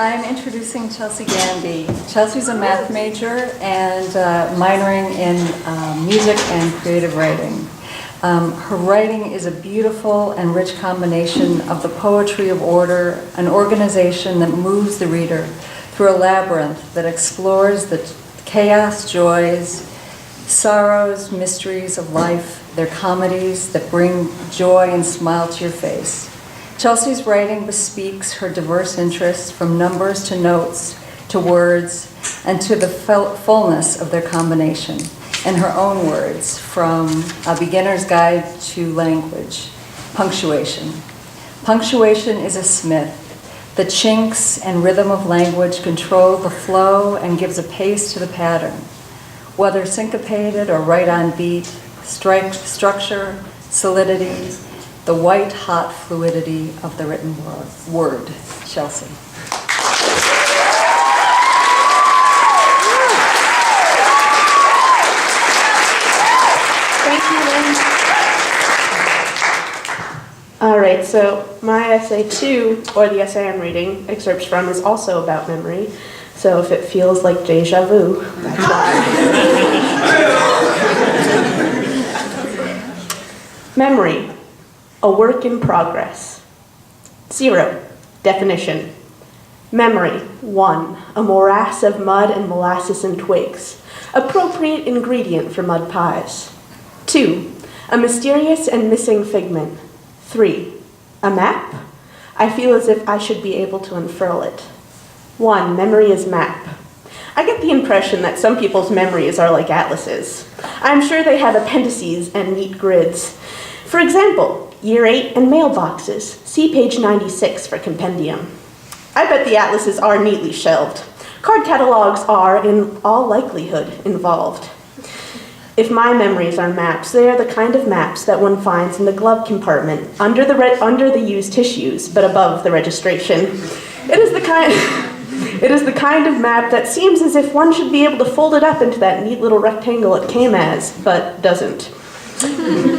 I'm introducing Chelsea Gandy. Chelsea's a math major and minoring in music and creative writing. Her writing is a beautiful and rich combination of the poetry of order, an organization that moves the reader through a labyrinth that explores the chaos, joys, sorrows, mysteries of life, their comedies that bring joy and smile to your face. Chelsea's writing bespeaks her diverse interests, from numbers to notes to words, and to the fullness of their combination. In her own words, from A Beginner's Guide to Language, punctuation. Punctuation is a smith. The chinks and rhythm of language control the flow and gives a pace to the pattern. Whether syncopated or right on beat, structure, solidity, the white-hot fluidity of the written word. Chelsea. Thank you, Lynn. All right, so my essay 2, or the essay I'm reading excerpts from, is also about memory. So if it feels like deja vu, that's why. Memory, a work in progress. 0, definition. Memory, 1, a morass of mud and molasses and twigs, appropriate ingredient for mud pies. 2, a mysterious and missing figment. 3, a map? I feel as if I should be able to unfurl it. 1, memory is map. I get the impression that some people's memories are like atlases. I'm sure they have appendices and neat grids. For example, Year 8 and mailboxes. See page 96 for compendium. I bet the atlases are neatly shelved. Card catalogs are, in all likelihood, involved. If my memories are maps, they are the kind of maps that one finds in the glove compartment, under the used tissues, but above the registration. It is the kind of map that seems as if one should be able to fold it up into that neat little rectangle it came as, but doesn't.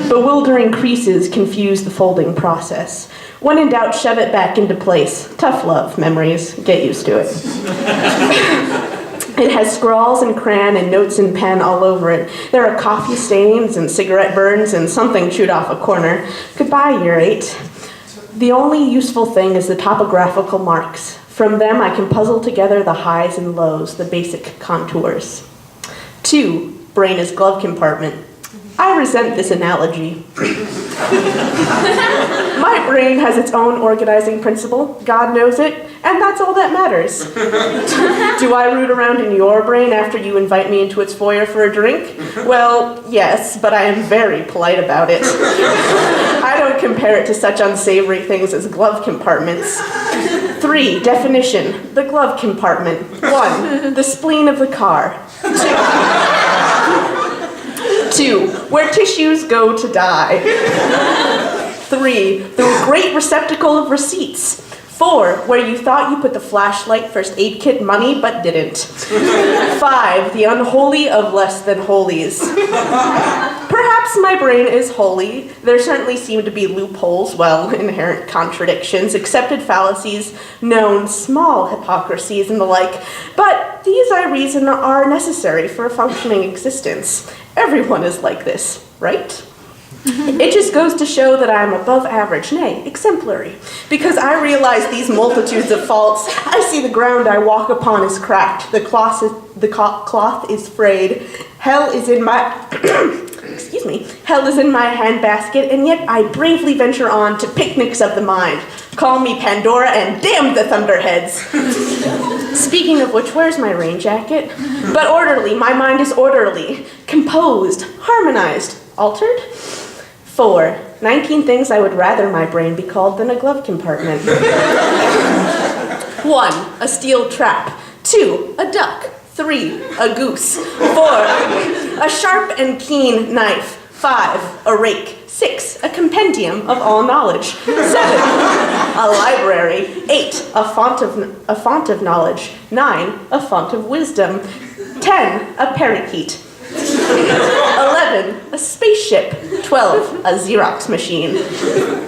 Bewildering creases confuse the folding process. When in doubt, shove it back into place. Tough love, memories. Get used to it. It has scrawls and crayon and notes and pen all over it. There are coffee stains and cigarette burns and something chewed off a corner. Goodbye, Year 8. The only useful thing is the topographical marks. From them, I can puzzle together the highs and lows, the basic contours. 2, brain is glove compartment. I resent this analogy. My brain has its own organizing principle, God knows it, and that's all that matters. Do I root around in your brain after you invite me into its foyer for a drink? Well, yes, but I am very polite about it. I don't compare it to such unsavory things as glove compartments. 3, definition, the glove compartment. 1, the spleen of the car. 2, where tissues go to die. 3, the great receptacle of receipts. 4, where you thought you put the flashlight, first aid kit, money, but didn't. 5, the unholy of less than holies. Perhaps my brain is holy. There certainly seem to be loopholes, inherent contradictions, accepted fallacies, known small hypocrisies, and the like. But these, I reason, are necessary for a functioning existence. Everyone is like this, right? It just goes to show that I am above average, nay, exemplary. Because I realize these multitudes of faults, I see the ground I walk upon is cracked, the cloth is frayed, hell is in my handbasket, and yet I bravely venture on to picnics of the mind. Call me Pandora and damn the thunderheads. Speaking of which, where's my rain jacket? But orderly, my mind is orderly, composed, harmonized, altered? 4, 19 things I would rather my brain be called than a glove compartment. 1, a steel trap. 2, a duck. 3, a goose. 4, a sharp and keen knife. 5, a rake. 6, a compendium of all knowledge. 7, a library. 8, a font of knowledge. 9, a font of wisdom. 10, a parakeet. 11, a spaceship. 12, a Xerox machine.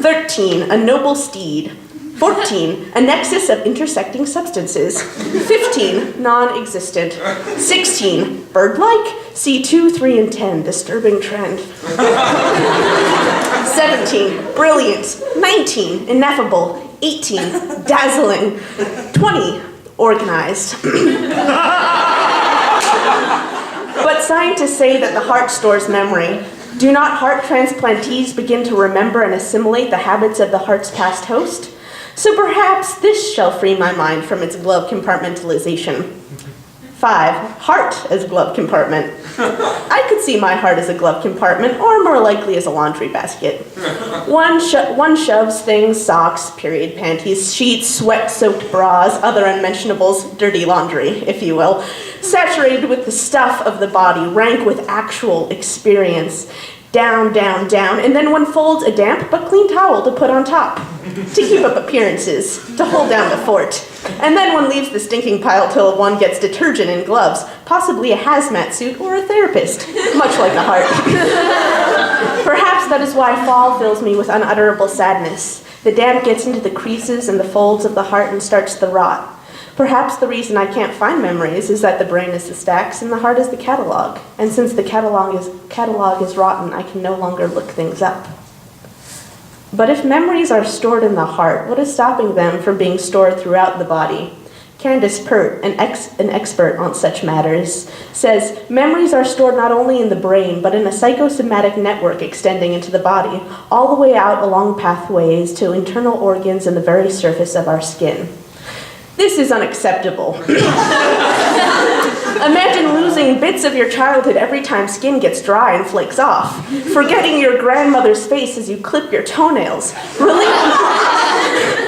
13, a noble steed. 14, a nexus of intersecting substances. 15, non-existent. 16, bird-like. See 2, 3, and 10, disturbing trend. 17, brilliant. 19, ineffable. 18, dazzling. 20, organized. But scientists say that the heart stores memory. Do not heart transplantees begin to remember and assimilate the habits of the heart's past host? So perhaps this shall free my mind from its glove compartmentalization. 5, heart as glove compartment. I could see my heart as a glove compartment, or more likely as a laundry basket. One shoves things, socks, period panties, sheets, sweat-soaked bras, other unmentionables, dirty laundry, if you will, saturated with the stuff of the body, rank with actual experience. Down, down, down, and then one folds a damp but clean towel to put on top, to keep up appearances, to hold down the fort. And then one leaves the stinking pile till one gets detergent and gloves, possibly a hazmat suit or a therapist, much like a heart. Perhaps that is why fall fills me with unutterable sadness. The damp gets into the creases and the folds of the heart and starts the rot. Perhaps the reason I can't find memories is that the brain is the stacks and the heart is the catalog. And since the catalog is rotten, I can no longer look things up. But if memories are stored in the heart, what is stopping them from being stored throughout the body? Candace Pert, an expert on such matters, says memories are stored not only in the brain, but in a psychosomatic network extending into the body, all the way out along pathways to internal organs and the very surface of our skin. This is unacceptable. Imagine losing bits of your childhood every time skin gets dry and flakes off, forgetting your grandmother's face as you clip your toenails,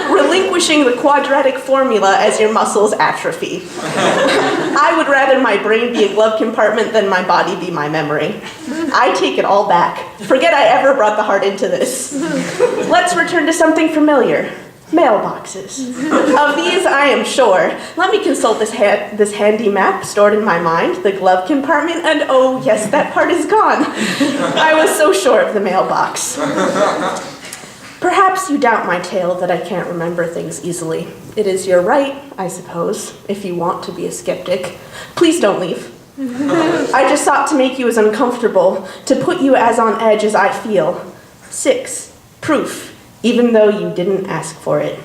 relinquishing the quadratic formula as your muscles atrophy. I would rather my brain be a glove compartment than my body be my memory. I take it all back. Forget I ever brought the heart into this. Let's return to something familiar. Mailboxes. Of these, I am sure. Let me consult this handy map stored in my mind, the glove compartment, and oh, yes, that part is gone. I was so sure of the mailbox. Perhaps you doubt my tale that I can't remember things easily. It is your right, I suppose, if you want to be a skeptic. Please don't leave. I just sought to make you as uncomfortable, to put you as on edge as I feel. 6, proof. Even though you didn't ask for it.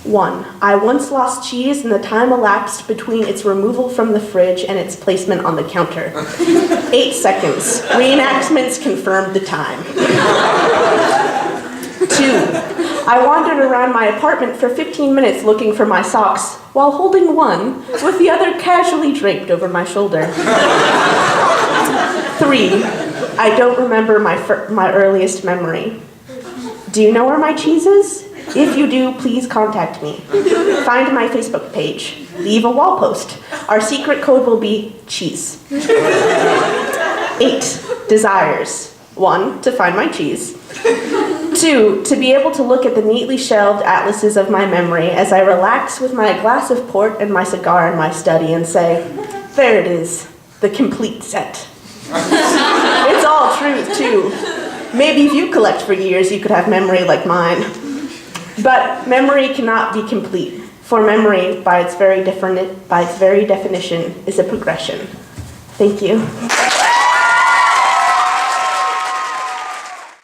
1, I once lost cheese and the time elapsed between its removal from the fridge and its placement on the counter. 8 seconds. Reenactments confirmed the time. 2, I wandered around my apartment for 15 minutes looking for my socks, while holding one, with the other casually draped over my shoulder. 3, I don't remember my earliest memory. Do you know where my cheese is? If you do, please contact me. Find my Facebook page. Leave a wall post. Our secret code will be cheese. 8, desires. 1, to find my cheese. 2, to be able to look at the neatly shelved atlases of my memory as I relax with my glass of port and my cigar in my study and say, there it is, the complete set. It's all truth, too. Maybe if you collect for years, you could have memory like mine. But memory cannot be complete, for memory, by its very definition, is a progression. Thank you.